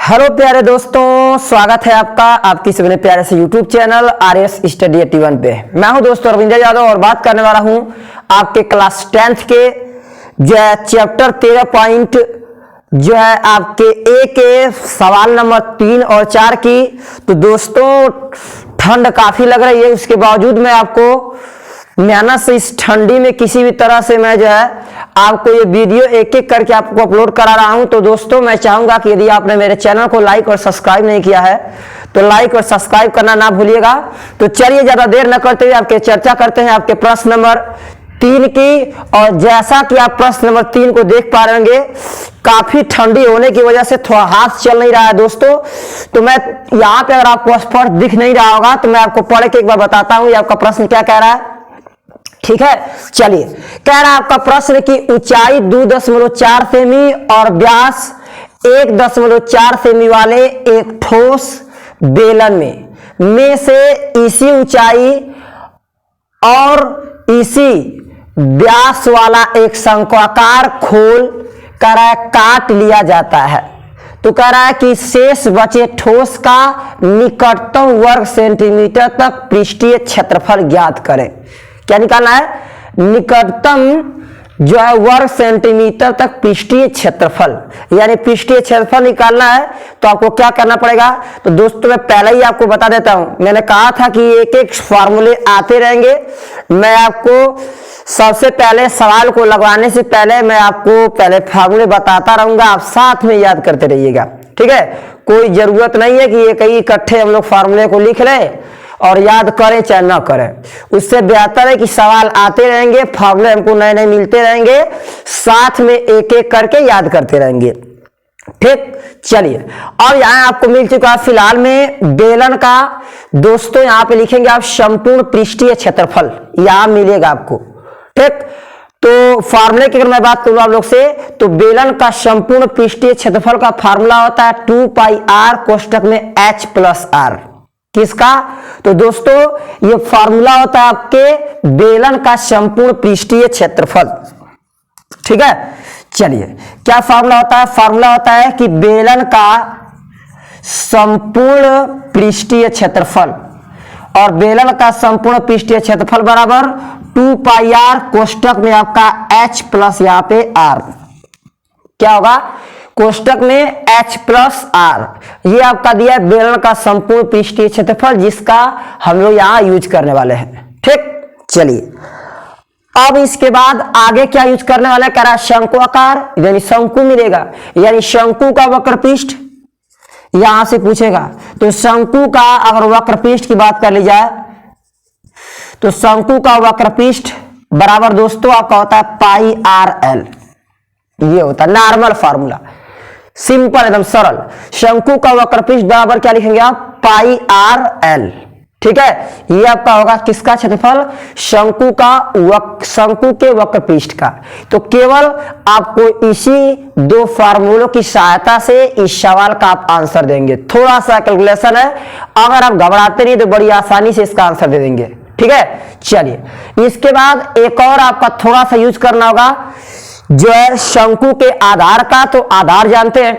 Hello प्यारे दोस्तों, स्वागत है आपका आपकी सभी प्यारे से यूट्यूब चैनल आरएस स्टडी 81 पे। मैं हूं दोस्तों रविंद्र यादव और बात करने वाला हूं आपके क्लास 10th के जो है चैप्टर 13 पॉइंट जो है आपके ए के सवाल नंबर 3 और 4 की। तो दोस्तों ठंड काफी लग रही है, उसके बावजूद मैं आपको मेहनत से इस ठंडी में किसी भी तरह से मैं जो है आपको ये वीडियो एक एक करके आपको अपलोड करा रहा हूं। तो दोस्तों मैं चाहूंगा कि यदि आपने मेरे चैनल को लाइक और सब्सक्राइब नहीं किया है तो लाइक और सब्सक्राइब करना ना भूलिएगा। तो चलिए ज्यादा देर न करते हुए आपके चर्चा करते हैं आपके प्रश्न नंबर 3 की। और जैसा कि आप प्रश्न नंबर 3 को देख पा रहे होंगे, काफी ठंडी होने की वजह से थोड़ा हाथ चल नहीं रहा है दोस्तों। तो मैं यहाँ पे अगर आपको स्पष्ट दिख नहीं रहा होगा तो मैं आपको पढ़ के एक बार बताता हूँ ये आपका प्रश्न क्या कह रहा है। ठीक है, चलिए कह रहा है आपका प्रश्न की ऊंचाई 2.4 सेमी और व्यास 1.4 सेमी वाले एक ठोस बेलन में से इसी ऊंचाई और इसी व्यास वाला एक शंक्वाकार खोल कह रहा है काट लिया जाता है। तो कह रहा है कि शेष बचे ठोस का निकटतम वर्ग सेंटीमीटर तक पृष्ठीय क्षेत्रफल ज्ञात करें। क्या निकालना है? निकटतम जो है वर्ग सेंटीमीटर तक पृष्ठीय क्षेत्रफल, यानी पृष्ठीय क्षेत्रफल निकालना है। तो आपको क्या करना पड़ेगा? तो दोस्तों मैं पहले ही आपको बता देता हूं, मैंने कहा था कि एक एक फार्मूले आते रहेंगे। मैं आपको सबसे पहले सवाल को लगवाने से पहले मैं आपको पहले फार्मूले बताता रहूंगा, आप साथ में याद करते रहिएगा। ठीक है, कोई जरूरत नहीं है कि एक ही इकट्ठे हम लोग फार्मूले को लिख लें और याद करें चाहे ना करें। उससे बेहतर है कि सवाल आते रहेंगे, फार्मूले हमको नए नए मिलते रहेंगे, साथ में एक एक करके याद करते रहेंगे। ठीक, चलिए अब यहां आपको मिल चुका है फिलहाल में बेलन का। दोस्तों यहां पे लिखेंगे आप संपूर्ण पृष्ठीय क्षेत्रफल, यहां मिलेगा आपको। ठीक, तो फार्मूले की अगर मैं बात करूं आप लोग से, तो बेलन का संपूर्ण पृष्ठीय क्षेत्रफल का फार्मूला होता है 2 पाई r कोष्टक में h प्लस r। किसका? तो दोस्तों ये फार्मूला होता है आपके बेलन का संपूर्ण पृष्ठीय क्षेत्रफल। ठीक है, चलिए क्या फार्मूला होता है? फार्मूला होता है कि बेलन का संपूर्ण पृष्ठीय क्षेत्रफल, और बेलन का संपूर्ण पृष्ठीय क्षेत्रफल बराबर 2 पाई r कोष्टक में आपका h प्लस यहां पे r। क्या होगा? कोष्टक में h प्लस r, ये आपका दिया है बेलन का संपूर्ण पृष्ठीय क्षेत्रफल, जिसका हम लोग यहां यूज करने वाले हैं। ठीक, चलिए अब इसके बाद आगे क्या यूज करने वाले हैं? कह रहा है शंक्वाकार, यानी शंकु मिलेगा, यानी शंकु का वक्र पृष्ठ यहां से पूछेगा। तो शंकु का अगर वक्र पृष्ठ की बात कर ली जाए तो शंकु का वक्र पृष्ठ बराबर दोस्तों आपका होता है पाई आर एल। ये होता है नॉर्मल फार्मूला, सिंपल एकदम सरल। शंकु का वक्र पृष्ठ बराबर क्या लिखेंगे आप? पाई आर एल। ठीक है, ये आपका होगा किसका क्षेत्रफल? शंकु के वक्र पृष्ठ का। तो केवल आपको इसी दो फार्मूलों की सहायता से इस सवाल का आप आंसर देंगे। थोड़ा सा कैलकुलेशन है, अगर आप घबराते नहीं तो बड़ी आसानी से इसका आंसर दे देंगे। ठीक है, चलिए इसके बाद एक और आपका थोड़ा सा यूज करना होगा जो है शंकु के आधार का। तो आधार जानते हैं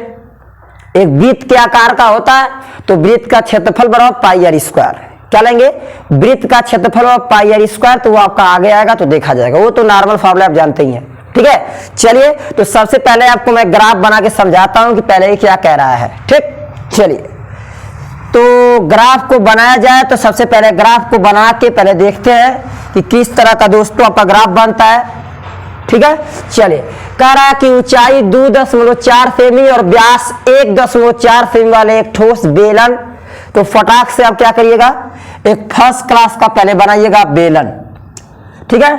एक वृत्त के आकार का होता है, तो वृत्त का क्षेत्रफल बराबर पाई आर स्क्वायर। क्या लेंगे? वृत्त का क्षेत्रफल बराबर पाई आर स्क्वायर। तो वो आपका आगे आएगा तो देखा जाएगा, वो तो नॉर्मल फार्मूला आप जानते ही हैं। ठीक है, चलिए तो सबसे पहले आपको मैं ग्राफ बना के समझाता हूं कि पहले ये क्या कह रहा है। ठीक, चलिए तो ग्राफ को बनाया जाए तो सबसे पहले ग्राफ को बना के पहले देखते हैं कि किस तरह का दोस्तों आपका ग्राफ बनता है। ठीक है, चलिए कह रहा है कि ऊंचाई 2.4 सेमी और व्यास 1.4 सेमी वाले एक ठोस बेलन। तो फटाक से आप क्या करिएगा, एक फर्स्ट क्लास का पहले बनाइएगा बेलन। ठीक है,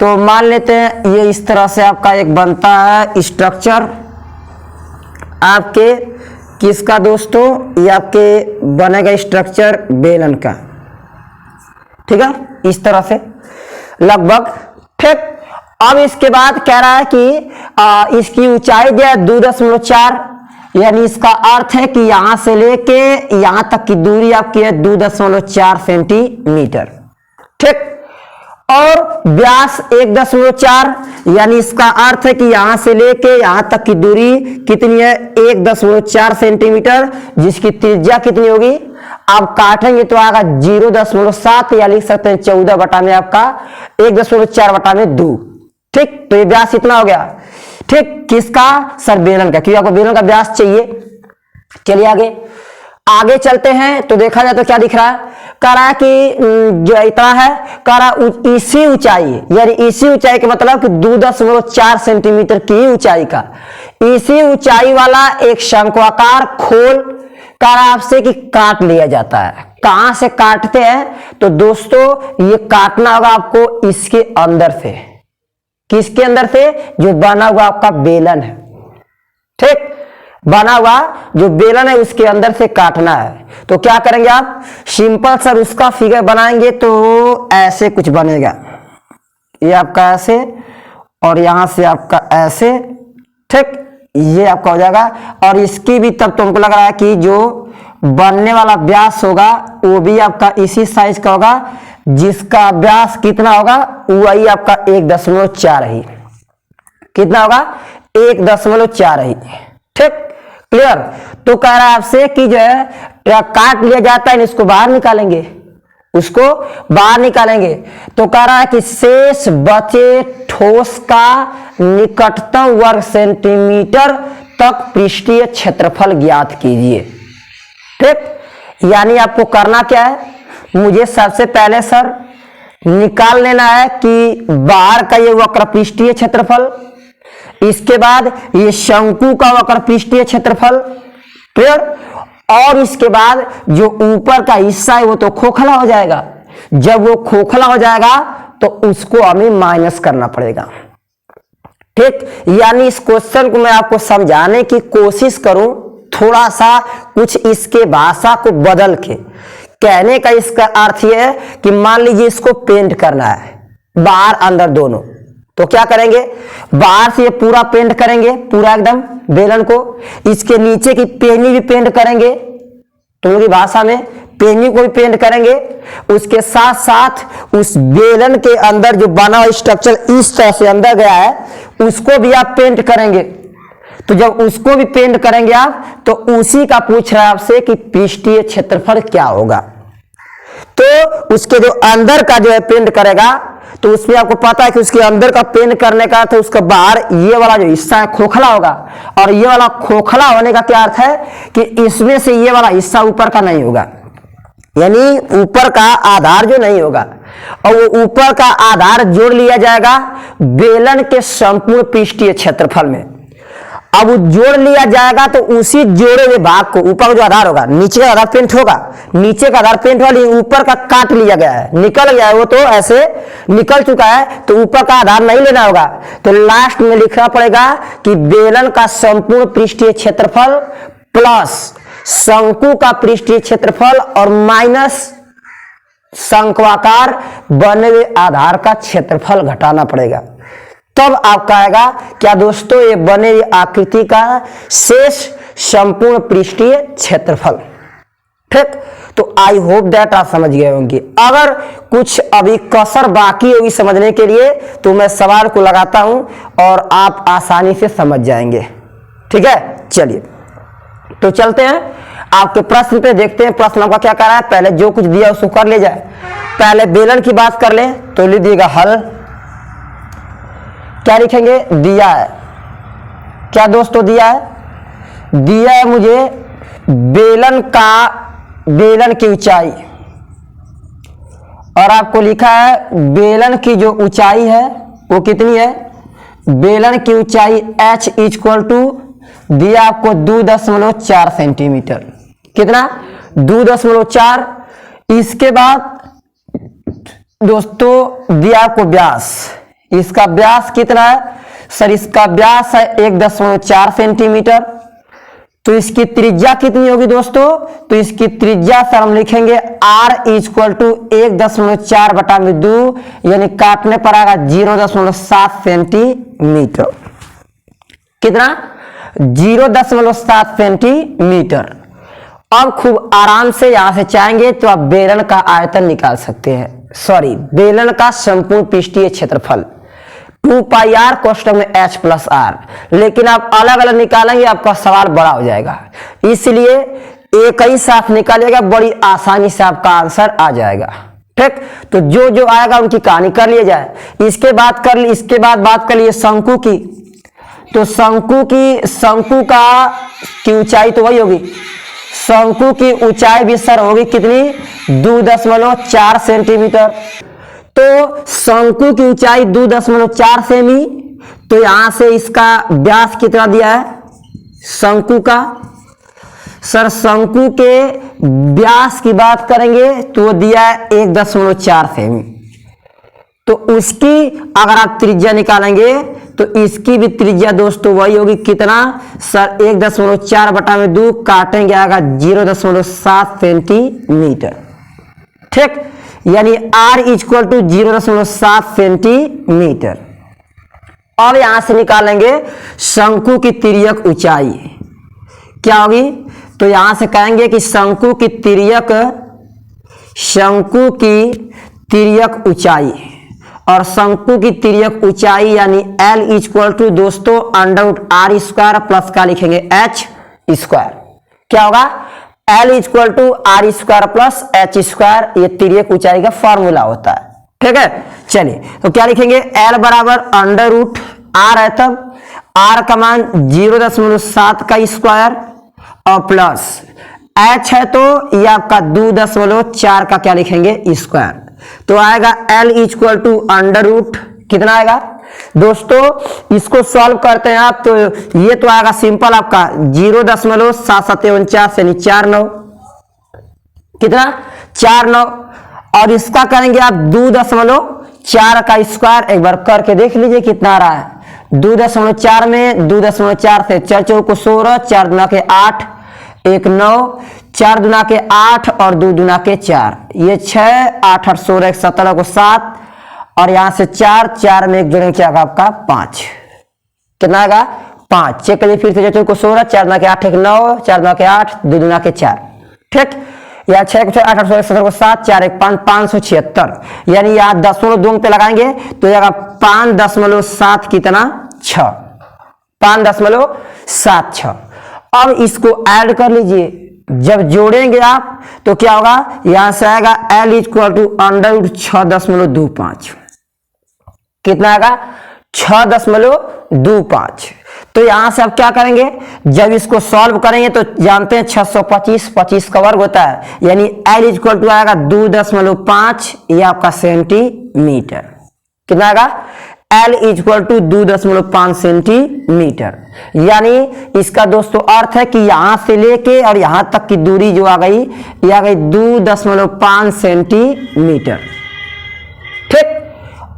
तो मान लेते हैं ये इस तरह से आपका एक बनता है स्ट्रक्चर आपके किसका दोस्तों? ये आपके बनेगा स्ट्रक्चर बेलन का। ठीक है, इस तरह से लगभग। ठीक, अब इसके बाद कह रहा है कि इसकी ऊंचाई जो है 2.4, यानी इसका अर्थ है कि यहां से लेके यहां तक की दूरी आपकी है 2.4 सेंटीमीटर। ठीक, और व्यास 1.4, यानी इसका अर्थ है कि यहां से लेके यहां तक की दूरी कितनी है 1.4 सेंटीमीटर, जिसकी त्रिज्या कितनी होगी, आप काटेंगे तो आएगा 0.7, या लिख सकते हैं 14 बटा में आपका 1.4 बटा में 2। ठीक, तो ये व्यास इतना हो गया। ठीक, किसका, सर बेलन का, क्योंकि आपको बेलन का व्यास चाहिए। चलिए आगे चलते हैं तो देखा जाए तो क्या दिख रहा है, कह रहा है कि जो इतना है, कह रहा इसी ऊंचाई, यानी इसी ऊंचाई का मतलब कि 2.4 सेंटीमीटर की ऊंचाई का, इसी ऊंचाई वाला एक शंक्वाकार खोल कह रहा आपसे कि काट लिया जाता है। कहां से काटते हैं, तो दोस्तों ये काटना होगा आपको इसके अंदर से। किसके अंदर से, जो बना हुआ आपका बेलन है। ठीक, बना हुआ जो बेलन है उसके अंदर से काटना है। तो क्या करेंगे आप, सिंपल सर उसका फिगर बनाएंगे तो ऐसे कुछ बनेगा, ये आपका ऐसे और यहां से आपका ऐसे। ठीक, ये आपका हो जाएगा। और इसकी भी तब तुमको लग रहा है कि जो बनने वाला व्यास होगा वो भी आपका इसी साइज का होगा, जिसका व्यास कितना होगा, वही आपका 1.4 ही। कितना होगा, 1.4 ही। ठीक, क्लियर। तो कह रहा है आपसे कि जो है काट लिया जाता है, इसको बाहर निकालेंगे, उसको बाहर निकालेंगे। तो कह रहा है कि शेष बचे ठोस का निकटतम वर्ग सेंटीमीटर तक पृष्ठीय क्षेत्रफल ज्ञात कीजिए। ठीक, यानी आपको करना क्या है, मुझे सबसे पहले सर निकाल लेना है कि बाहर का ये वक्र पृष्ठीय क्षेत्रफल, इसके बाद ये शंकु का वक्र पृष्ठीय क्षेत्रफल, क्लियर। और इसके बाद जो ऊपर का हिस्सा है वो तो खोखला हो जाएगा। जब वो खोखला हो जाएगा तो उसको हमें माइनस करना पड़ेगा। ठीक, यानी इस क्वेश्चन को मैं आपको समझाने की कोशिश करूं, थोड़ा सा कुछ इसके भाषा को बदल के। कहने का इसका अर्थ यह है कि मान लीजिए इसको पेंट करना है, बाहर अंदर दोनों, तो क्या करेंगे, बाहर से ये पूरा पेंट करेंगे, पूरा एकदम बेलन को। इसके नीचे की पेनी भी पेंट करेंगे, तुम लोग की भाषा में पेनी को भी पेंट करेंगे। उसके साथ साथ उस बेलन के अंदर जो बना हुआ स्ट्रक्चर इस तरह से अंदर गया है उसको भी आप पेंट करेंगे। तो जब उसको भी पेंट करेंगे आप, तो उसी का पूछ रहा है आपसे कि पृष्ठीय क्षेत्रफल क्या होगा। तो उसके जो अंदर का जो है पेंट करेगा, तो उसमें आपको पता है कि उसके अंदर का पेंट करने का तो उसका बाहर ये वाला जो हिस्सा है खोखला होगा। और ये वाला खोखला होने का क्या अर्थ है कि इसमें से ये वाला हिस्सा ऊपर का नहीं होगा, यानी ऊपर का आधार जो नहीं होगा, और वो ऊपर का आधार जोड़ लिया जाएगा बेलन के संपूर्ण पृष्ठीय क्षेत्रफल में। अब जोड़ लिया जाएगा तो उसी जोड़े हुए भाग को, ऊपर जो आधार होगा, नीचे का आधार पेंट होगा, नीचे का आधार पेंट वाली ऊपर का काट लिया गया है, निकल गया है, वो तो ऐसे निकल चुका है, तो ऊपर का आधार नहीं लेना होगा। तो लास्ट में लिखना पड़ेगा कि बेलन का संपूर्ण पृष्ठीय क्षेत्रफल प्लस शंकु का पृष्ठीय क्षेत्रफल और माइनस शंक्वाकार बने हुए आधार का क्षेत्रफल घटाना पड़ेगा। तब आपका आएगा क्या दोस्तों, ये बने हुई आकृति का शेष संपूर्ण पृष्ठीय क्षेत्रफल। ठीक, तो आई होप दैट आप समझ गए होंगे। अगर कुछ अभी कसर बाकी होगी समझने के लिए तो मैं सवाल को लगाता हूं और आप आसानी से समझ जाएंगे। ठीक है, चलिए तो चलते हैं आपके प्रश्न पे, देखते हैं प्रश्न आपका क्या कर रहा है। पहले जो कुछ दिया उसको कर ले जाए। पहले बेलन की बात कर ले तो लिख दिएगा हल। क्या लिखेंगे, दिया है, क्या दोस्तों दिया है, दिया है मुझे बेलन की ऊंचाई, और आपको लिखा है बेलन की जो ऊंचाई है वो कितनी है, बेलन की ऊंचाई h इक्वल टू दिया आपको 2.4 सेंटीमीटर। कितना, 2.4। इसके बाद दोस्तों दिया आपको व्यास, इसका व्यास कितना है सर, इसका व्यास है 1.4 सेंटीमीटर। तो इसकी त्रिज्या कितनी होगी दोस्तों, तो इसकी त्रिज्या सर हम लिखेंगे r इक्वल टू 1.4 बटा में 2, यानी काटने पर आएगा 0.7 सेंटीमीटर। कितना, 0.7 सेंटीमीटर। अब खूब आराम से यहां से चाहेंगे तो आप बेलन का आयतन निकाल सकते हैं। सॉरी बेलन का संपूर्ण पृष्ठीय क्षेत्रफल 2 पाई आर कोष्टक में h प्लस आर, लेकिन आप अलग अलग निकालेंगे आपका सवाल बड़ा हो जाएगा, इसलिए एक ही साथ निकालिएगा, बड़ी आसानी से आपका आंसर आ जाएगा। ठीक, तो जो जो आएगा उनकी कहानी कर लिया जाए। इसके बाद बात कर लिए शंकु की। तो शंकु की ऊंचाई तो वही होगी, शंकु की ऊंचाई भी सर होगी कितनी 2.4 सेंटीमीटर। तो शंकु की ऊंचाई 2.4 सेमी, तो यहां से इसका व्यास कितना दिया है शंकु का, सर शंकु के व्यास की बात करेंगे तो दिया है 1.4 सेमी। तो उसकी अगर आप त्रिज्या निकालेंगे तो इसकी भी त्रिज्या दोस्तों वही होगी कितना सर 1.4 बटा में 2 काटेंगे आएगा 0.7 सेंटीमीटर। ठीक, यानी r इक्वल टू 0.7 सेंटीमीटर। अब यहां से निकालेंगे शंकु की तिर्यक ऊंचाई क्या होगी। तो यहां से कहेंगे कि शंकु की तिर्यक ऊंचाई, और शंकु की तिर्यक ऊंचाई यानी L इक्वल टू दोस्तों √r स्क्वायर प्लस का लिखेंगे h स्क्वायर। क्या होगा L equal to r square plus h square, ये तिर्यक ऊंचाई का फॉर्मूला होता है। ठीक है, चलिए तो क्या लिखेंगे L बराबर √r है, तब r का मान 0.7 का स्क्वायर और प्लस h है तो ये आपका 2.4 का क्या लिखेंगे स्क्वायर। तो आएगा L इक्वल टू √ कितना आएगा दोस्तों, इसको सॉल्व करते हैं आप तो ये तो आएगा सिंपल आपका 0.749 यानी 49 कितना 49, और इसका करेंगे आप 2.4 का स्क्वायर। एक बार करके देख लीजिए कितना आ रहा है 2.4 में 2.4 से 4 चौक को 16, 4 दूना के 8, 1 9, 4 दूना के 8 और 2 दूना के 4, ये 6 8 8 16 17 को 7, और यहां से 4 में एक जोड़ेंगे क्या आपका 5, कितना आएगा 5। चेक करिए फिर से 4 को 16, 4 दूना के 8 1 9, 4 दूना के 8, 2 दूना के 4। ठीक, या 6 को 8 8 16 17 को 7, 4 1 5 576, यानी यहाँ 0.2 पे लगाएंगे तो यह 5.7 कितना 6, 5.76। अब इसको ऐड कर लीजिए, जब जोड़ेंगे आप तो क्या होगा यहां से आएगा L इक्वल टू √6.25, कितना आएगा 6.25। तो यहां से आप क्या करेंगे, जब इसको सॉल्व करेंगे तो जानते हैं 625 25 का वर्ग होता है, यानी L इक्वल टू आएगा 2.5, ये आपका सेंटीमीटर, कितना आएगा L इक्वल टू 2.5 सेंटीमीटर। यानी इसका दोस्तों अर्थ है कि यहां से लेके और यहां तक की दूरी जो आ गई ये आ गई 2.5 सेंटीमीटर। ठीक,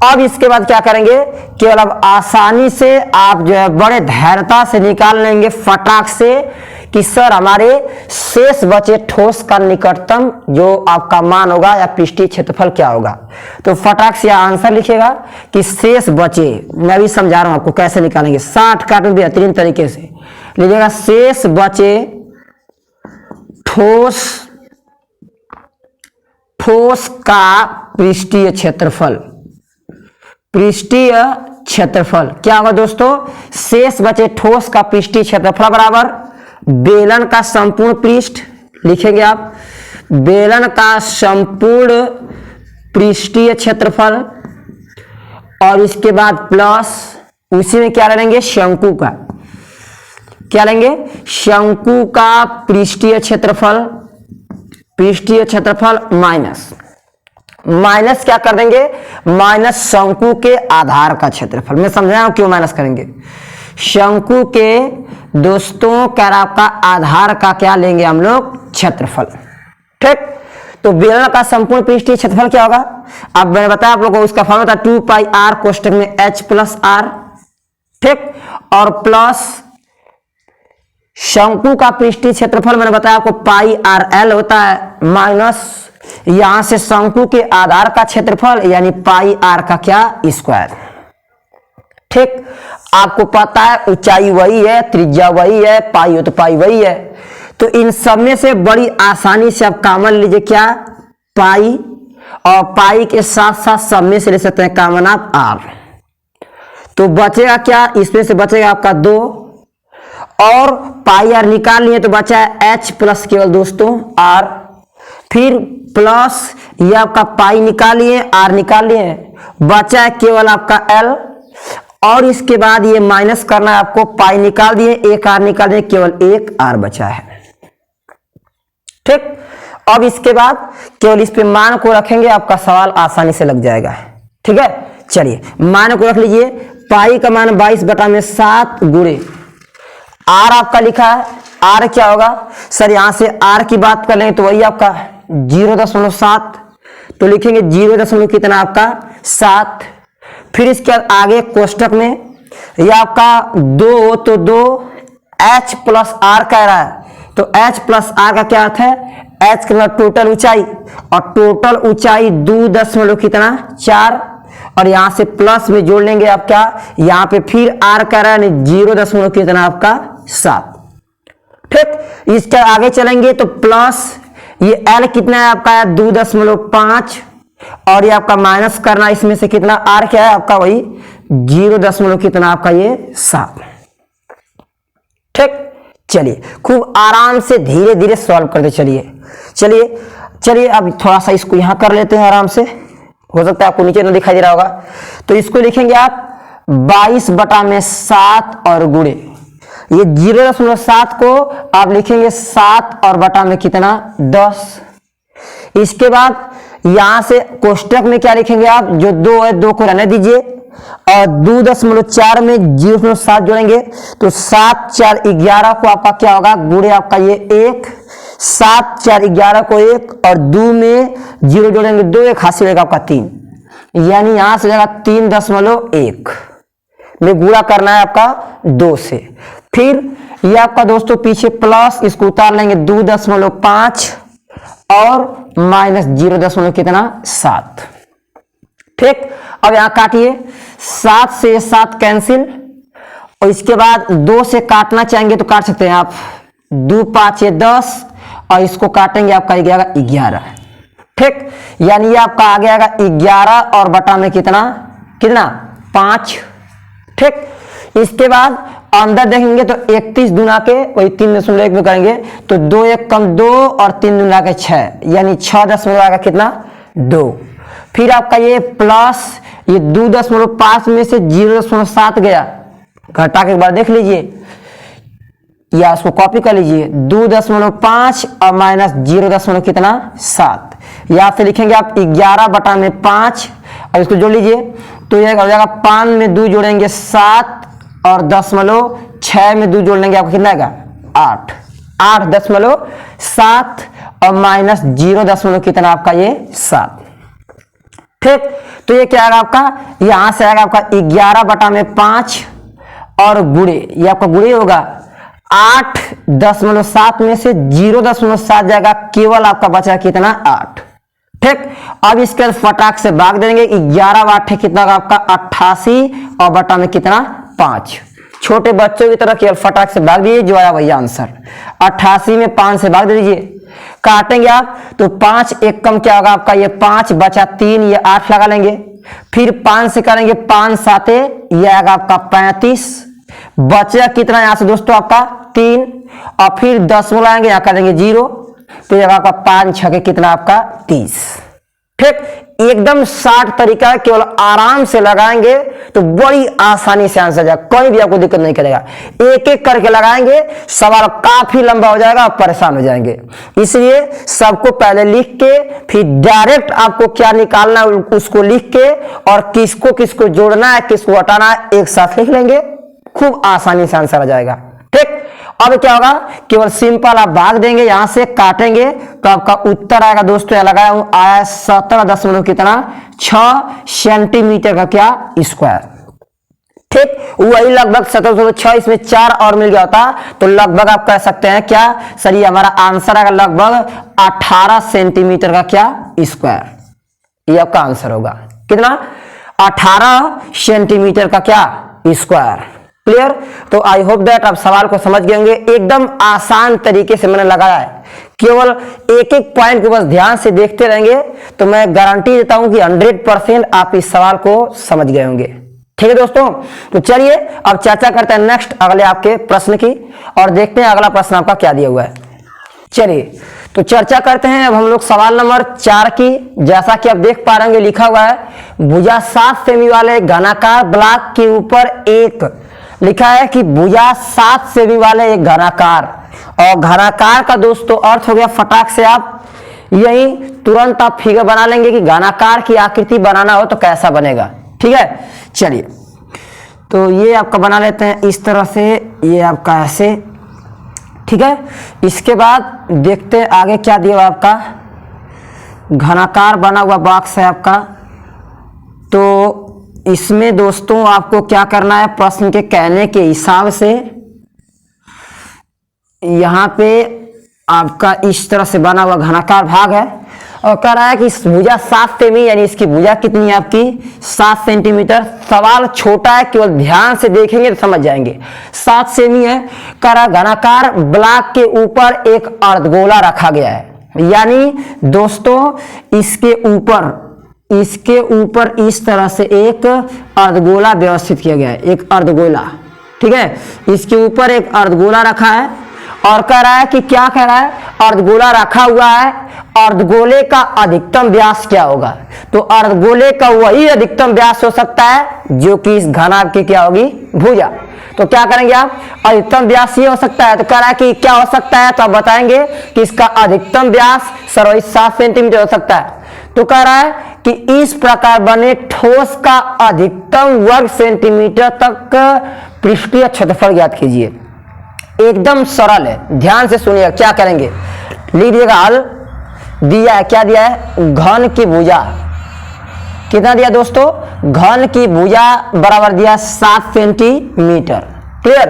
अब इसके बाद क्या करेंगे, केवल अब आसानी से आप जो है बड़े धैर्यता से निकाल लेंगे फटाक से कि सर हमारे शेष बचे ठोस का निकटतम जो आपका मान होगा या पृष्ठीय क्षेत्रफल क्या होगा। तो फटाक से आंसर लिखेगा कि शेष बचे, मैं भी समझा रहा हूं आपको कैसे निकालेंगे, 60 काट बेहतरीन तरीके से लीजिएगा। शेष बचे ठोस का पृष्ठीय क्षेत्रफल क्या होगा दोस्तों, शेष बचे ठोस का पृष्ठीय क्षेत्रफल बराबर बेलन का संपूर्ण पृष्ठ, लिखेंगे आप बेलन का संपूर्ण पृष्ठीय क्षेत्रफल, और इसके बाद प्लस उसी में क्या लेंगे शंकु का, क्या लेंगे शंकु का पृष्ठीय क्षेत्रफल माइनस क्या कर देंगे, माइनस शंकु के आधार का क्षेत्रफल। मैं समझाया क्यों माइनस करेंगे, शंकु के दोस्तों क्या आपका आधार का क्या लेंगे हम लोग क्षेत्रफल। ठीक, तो बेलन का संपूर्ण पृष्ठीय क्षेत्रफल क्या होगा, अब मैंने बताया आप लोगों को उसका फॉर्मूला था 2 पाई r कोष्टक में h प्लस r। ठीक, और प्लस शंकु का पृष्ठीय क्षेत्रफल मैंने बताया आपको पाई r l होता है, माइनस यहां से शंकु के आधार का क्षेत्रफल यानी पाई r का क्या स्क्वायर। ठीक, आपको पता है ऊंचाई वही है, त्रिज्या वही है, पाई हो तो पाई वही है, तो इन सब में से बड़ी आसानी से आप कॉमन लीजिए क्या पाई, और पाई के साथ साथ सब में से ले सकते हैं कॉमन आप r। तो बचेगा क्या, इसमें से बचेगा आपका 2 और पाई r निकाल लिए तो बचा है h प्लस केवल दोस्तों r, फिर प्लस ये आपका पाई निकालिए r निकाल लिए, बचा है केवल आपका l और इसके बाद ये माइनस करना है आपको, पाई निकाल दिए, एक r निकाल दिए, केवल एक r बचा है। ठीक, अब इसके बाद केवल इस पे मान को रखेंगे, आपका सवाल आसानी से लग जाएगा। ठीक है, चलिए मान को रख लीजिए। पाई का मान 22/7 गुणे r आपका लिखा है, r क्या होगा सर, यहां से r की बात कर लेंगे तो वही आपका 0.7, तो लिखेंगे 0 कितना आपका 7। फिर इसके बाद आगे कोष्टक में यह आपका 2 तो 2 h प्लस r कह रहा है, तो h प्लस r का क्या अर्थ है, h का मतलब टोटल ऊंचाई, और टोटल ऊंचाई 2 कितना 4, और यहां से प्लस में जोड़ लेंगे आप क्या, यहां पे फिर r कह रहा है 0 कितना आपका 7। ठीक, इसके आगे चलेंगे तो प्लस ये l कितना है आपका 2.5 और ये आपका माइनस करना, इसमें से कितना r क्या है आपका वही 0 कितना आपका ये 7। ठीक, चलिए खूब आराम से धीरे धीरे सॉल्व करते चलिए। चलिए अब थोड़ा सा इसको यहां कर लेते हैं आराम से, हो सकता है आपको नीचे ना दिखाई दे रहा होगा। तो इसको लिखेंगे आप 22/7 और गुणे ये 0.7 को आप लिखेंगे 7 और बटा में कितना 10। इसके बाद यहां से कोष्टक में क्या लिखेंगे आप, जो 2 है 2 को रहने दीजिए और 2.4 में 0.7 जोड़ेंगे तो 7 4 11 को आपका क्या होगा गुणे आपका ये 1, 7 4 11 को 1 और 2 में 0 जोड़ेंगे 2, 1 हासिल होगा आपका 3, यानी यहां से जाएगा 3.1 में गुणा करना है आपका 2 से। फिर ये आपका दोस्तों पीछे प्लस, इसको उतार लेंगे 2.5 और माइनस 0 कितना 7। ठीक, अब यहां काटिए, 7 से 7 कैंसिल और इसके बाद 2 से काटना चाहेंगे तो काट सकते हैं आप, 2 5 10 और इसको काटेंगे आपका 11। ठीक, यानी ये आपका आ गया 11 और बटा में कितना 5। ठीक, इसके बाद अंदर देखेंगे तो 31 दुना के वही 3.1 में करेंगे तो 2 1 कम 2 और 3 दुना के 6, यानी 6 आएगा कितना 2। फिर आपका ये प्लस ये 2.5 में से 0.7 गया, घटा के एक बार देख लीजिए या उसको कॉपी कर लीजिए, 2.5 और माइनस 0 कितना 7, या फिर लिखेंगे आप 11 बटा में 5 और इसको जोड़ लीजिए तो ये हो जाएगा 5 में 2 जोड़ेंगे 7 और 10.6 में 2 जोड़ लेंगे आपको कितना आएगा 8, 8.7 और माइनस 0 कितना आपका ये 7। ठीक, तो ये क्या आएगा आपका, यहां से आएगा आपका 11 बटा में 5 और गुणे, ये आपका गुणे होगा 8.7 में से 0.7 जाएगा, केवल आपका बचा कितना 8। ठीक, अब इसके बाद फटाक से भाग देंगे, 11 8 कितना आपका 88 और बटा में कितना 5। छोटे बच्चों की तरह केवल फटाक से भाग दीजिए, जो आया वही आंसर, 88 में 5 से भाग दे दीजिए। काटेंगे आप तो 5 1 कम क्या होगा आपका ये 5 बचा 3, ये 8 लगा लेंगे, फिर 5 से करेंगे 5 7 ये आएगा आपका 35, बचेगा कितना यहां से दोस्तों आपका 3 और फिर 10 लाएंगे यहां करेंगे 0 तो ये आपका 5 6 कितना आपका 30। ठीक, एकदम शार्ट तरीका है, केवल आराम से लगाएंगे तो बड़ी आसानी से आंसर जाएगा, कोई भी आपको दिक्कत नहीं करेगा। एक एक करके लगाएंगे सवाल काफी लंबा हो जाएगा, आप परेशान हो जाएंगे। इसलिए सबको पहले लिख के फिर डायरेक्ट आपको क्या निकालना है उसको लिख के और किसको किसको जोड़ना है किसको हटाना है एक साथ लिख लेंगे, खूब आसानी से आंसर आ जाएगा। ठीक, अब क्या होगा, केवल सिंपल आप भाग देंगे, यहां से काटेंगे तो आपका उत्तर आएगा दोस्तों, यहां लगाया हूं आया 17 कितना 6 सेंटीमीटर का क्या स्क्वायर। ठीक, वही लगभग 17.6, इसमें 4 और मिल गया होता तो लगभग आप कह सकते हैं क्या सर ये हमारा आंसर आएगा लगभग 18 सेंटीमीटर का क्या स्क्वायर, ये आपका आंसर होगा कितना 18 सेंटीमीटर का क्या स्क्वायर। क्लियर, तो आई होप दैट आप सवाल को समझ गए होंगे। एकदम आसान तरीके से मैंने लगाया है, केवल एक एक पॉइंट को बस ध्यान से देखते रहेंगे तो मैं गारंटी देता हूं कि 100% आप इस सवाल को समझ गए होंगे। ठीक है दोस्तों, तो चलिए अब चर्चा करते हैं नेक्स्ट अगले आपके प्रश्न की और देखते हैं अगला प्रश्न आपका क्या दिया हुआ है। चलिए तो चर्चा करते हैं अब हम लोग सवाल नंबर 4 की। जैसा कि आप देख पा रहे हैं लिखा हुआ है भुजा 7 सेमी वाले घनाकार ब्लॉक के ऊपर एक, लिखा है कि भुजा 7 सेमी वाले एक घनाकार, और घनाकार का दोस्तों अर्थ हो गया फटाक से आप यही तुरंत आप फिगर बना लेंगे कि घनाकार की आकृति बनाना हो तो कैसा बनेगा। ठीक है, चलिए तो ये आपका बना लेते हैं इस तरह से, ये आपका ऐसे। ठीक है, इसके बाद देखते हैं आगे क्या दिया हुआ आपका। घनाकार बना हुआ बॉक्स है आपका, तो इसमें दोस्तों आपको क्या करना है, प्रश्न के कहने के हिसाब से यहां पे आपका इस तरह से बना हुआ घनाकार भाग है और कह रहा है कि इस भुजा 7 सेमी यानी इसकी भुजा कितनी है आपकी 7 सेंटीमीटर। सवाल छोटा है, केवल ध्यान से देखेंगे तो समझ जाएंगे। 7 सेमी है, कह रहा घनाकार ब्लॉक के ऊपर एक अर्धगोला रखा गया है, यानी दोस्तों इसके ऊपर इस तरह से एक अर्धगोला व्यवस्थित किया गया है, एक अर्धगोला। ठीक है, इसके ऊपर एक अर्धगोला रखा है और कह रहा है कि क्या कह रहा है, अर्धगोला रखा हुआ है, अर्धगोले का अधिकतम व्यास क्या होगा। तो अर्धगोले का वही अधिकतम व्यास हो सकता है जो कि इस घनाभ की क्या होगी, भुजा। तो क्या करेंगे आप, अधिकतम व्यास ये हो सकता है, तो कह रहा है कि क्या हो सकता है, तो आप बताएंगे कि इसका अधिकतम व्यास सर्वोच्च 7 सेंटीमीटर हो सकता है। तो कह रहा है कि इस प्रकार बने ठोस का अधिकतम वर्ग सेंटीमीटर तक पृष्ठीय क्षेत्रफल ज्ञात कीजिए। एकदम सरल है, ध्यान से सुनिएगा क्या करेंगे, लीजिएगा हल। दिया है, क्या दिया है, घन की भुजा कितना दिया दोस्तों, घन की भुजा बराबर दिया 7 सेंटीमीटर। क्लियर,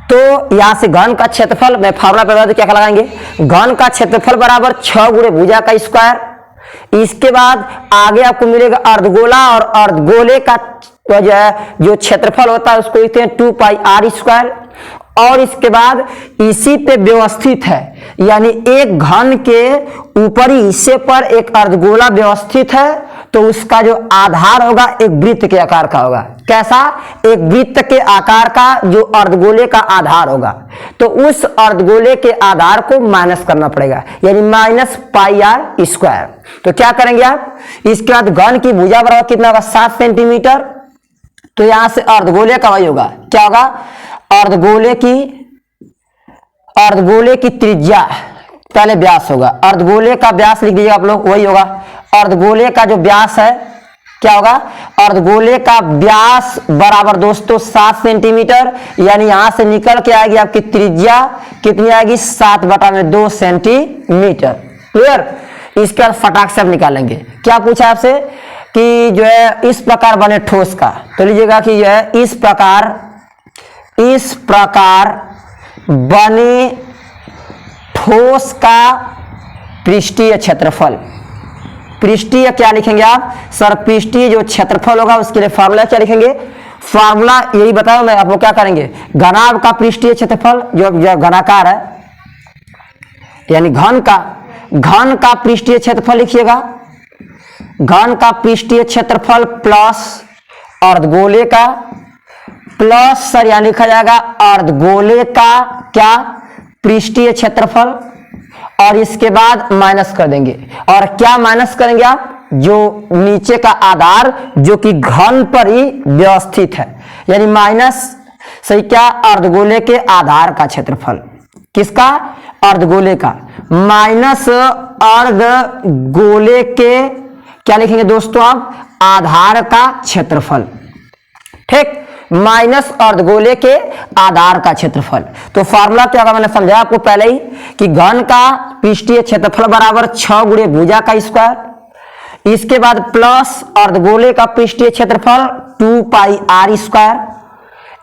तो यहां से घन का क्षेत्रफल मैं फार्मूला पे बता दूं क्या लगाएंगे, घन का क्षेत्रफल बराबर 6 गुणे भुजा का स्क्वायर। इसके बाद आगे आपको मिलेगा अर्धगोला, और अर्धगोले का जो क्षेत्रफल होता है उसको लिखते हैं 2 पाई आर स्क्वायर। और इसके बाद इसी पे व्यवस्थित है, यानी एक घन के ऊपरी हिस्से पर एक अर्धगोला व्यवस्थित है, तो उसका जो आधार होगा एक वृत्त के आकार का होगा। कैसा, एक वृत्त के आकार का जो अर्धगोले का आधार होगा, तो उस अर्धगोले के आधार को माइनस करना पड़ेगा, यानी माइनस पाई आर स्क्वायर। तो क्या करेंगे आप, इसके बाद घन की भुजा बराबर कितना होगा 7 सेंटीमीटर। तो यहां से अर्धगोले का वही होगा, क्या होगा, अर्धगोले की त्रिज्या पहले व्यास होगा, अर्धगोले का व्यास लिख दीजिएगा आप लोग, वही होगा अर्धगोले का जो व्यास है क्या होगा, अर्धगोले का व्यास बराबर दोस्तों 7 सेंटीमीटर, यानी यहां से निकल के आएगी आपकी त्रिज्या कितनी आएगी 7/2 सेंटीमीटर। क्लियर, इसके बाद फटाक से आप निकालेंगे। क्या पूछा आपसे कि जो है इस प्रकार बने ठोस का, तो लीजिएगा कि जो है इस प्रकार बने ठोस का पृष्ठीय क्षेत्रफल, पृष्ठीय क्या लिखेंगे आप सर, पृष्ठीय जो क्षेत्रफल होगा उसके लिए फार्मूला क्या लिखेंगे, फार्मूला यही बताओ मैं आपको क्या करेंगे, घनाभ का पृष्ठीय क्षेत्रफल जो घनाकार है यानी घन का पृष्ठीय क्षेत्रफल लिखिएगा, घन का पृष्ठीय क्षेत्रफल प्लस अर्धगोले का, प्लस सर यहां लिखा जाएगा अर्धगोले का क्या पृष्ठीय क्षेत्रफल, और इसके बाद माइनस कर देंगे। और क्या माइनस करेंगे आप, जो नीचे का आधार जो कि घन पर ही व्यवस्थित है, यानी माइनस सही क्या अर्धगोले के आधार का क्षेत्रफल, किसका, अर्धगोले का, माइनस अर्धगोले के क्या लिखेंगे दोस्तों आप, आधार का क्षेत्रफल। ठीक, माइनस अर्धगोले के आधार का क्षेत्रफल। तो फार्मूला क्या होगा मैंने समझाया आपको पहले ही कि घन का पृष्ठीय क्षेत्रफल बराबर 6 गुणे भुजा का स्क्वायर, इसके बाद प्लस अर्धगोले का पृष्ठीय क्षेत्रफल 2 पाई आर स्क्वायर,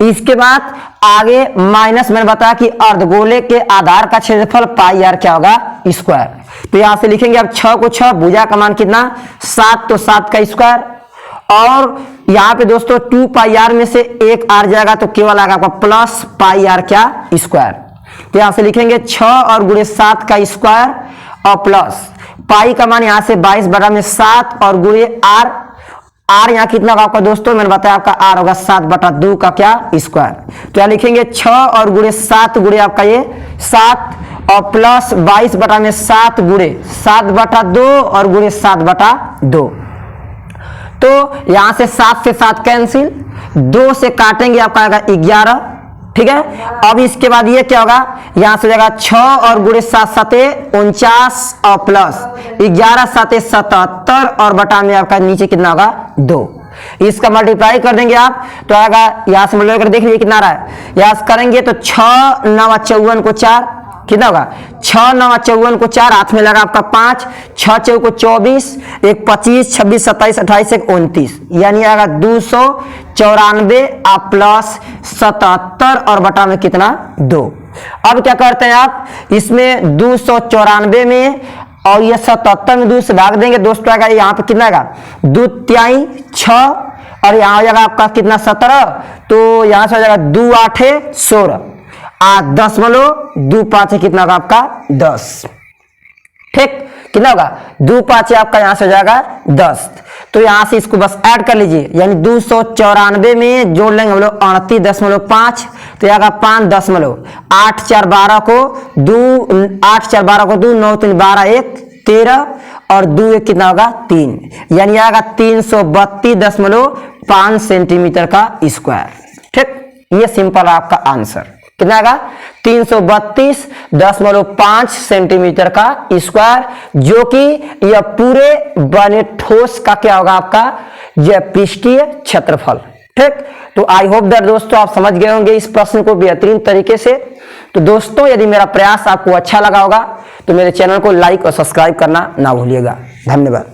इसके बाद आगे माइनस मैंने बताया कि अर्धगोले के आधार का क्षेत्रफल पाई आर क्या होगा स्क्वायर। तो यहां से लिखेंगे अब 6 को 6, भुजा का मान कितना 7, तो 7 का स्क्वायर, और यहां पे दोस्तों 2 पाई आर में से एक आर जाएगा तो केवल आएगा आपका प्लस पाई आर क्या स्क्वायर। तो यहां से लिखेंगे 6 और गुणे 7 का स्क्वायर और प्लस पाई का मान यहां से 22/7 और गुणे आर। आर यहाँ कितना होगा आपका दोस्तों, मैंने बताया आपका आर होगा 7/2 का क्या स्क्वायर। तो यहाँ लिखेंगे 6 और गुणे 7 गुणे आपका ये 7 और प्लस 22/7 गुणे 7/2 और गुणे 7/2। तो यहां से 7 से 7 कैंसिल, 2 से काटेंगे आपका आएगा 11, ठीक है। अब इसके बाद ये क्या होगा, यहां से जाएगा 6 और गुणे 7 7 49 और प्लस 11 7 77 और बटा में आपका नीचे कितना होगा 2। इसका मल्टीप्लाई कर देंगे आप तो आएगा, यहां से मल्टीप्लाई कर देख लीजिए कितना आ रहा है। यहां से करेंगे तो 6 9 54 को 4 कितना होगा, 6 9 54 को 4 हाथ में लगा आपका 5, 6 4 को 24, 1 25 26 27 28 1 29, यानी आएगा 294 प्लस 77 और बटा में कितना 2। अब क्या करते हैं आप, इसमें 294 में और ये 77 में 2 से भाग देंगे दोस्तों, आएगा यहाँ पे कितना आएगा 2 तिहाई 6 और यहाँ हो जाएगा आपका कितना 17, तो यहां से हो जाएगा 2 8 16 10.2 5 कितना होगा आपका 10, ठीक। कितना होगा 2 5 आपका यहां से हो जाएगा 10। तो यहां से इसको बस ऐड कर लीजिए, यानी 294 में जोड़ लेंगे हम लोग 38.5, तो आएगा 5 4 12 को 2 8 4 12 को 2 9 3 12 1 13 और 2 1 कितना होगा 3, यानी आएगा 332.5 सेंटीमीटर का स्क्वायर, ठीक। ये सिंपल आपका आंसर कितना आएगा 332.5 सेंटीमीटर का स्क्वायर, जो कि यह पूरे बने ठोस का क्या होगा आपका यह पृष्ठीय क्षेत्रफल, ठीक। तो आई होप दैट दोस्तों आप समझ गए होंगे इस प्रश्न को बेहतरीन तरीके से। तो दोस्तों यदि मेरा प्रयास आपको अच्छा लगा होगा तो मेरे चैनल को लाइक और सब्सक्राइब करना ना भूलिएगा। धन्यवाद।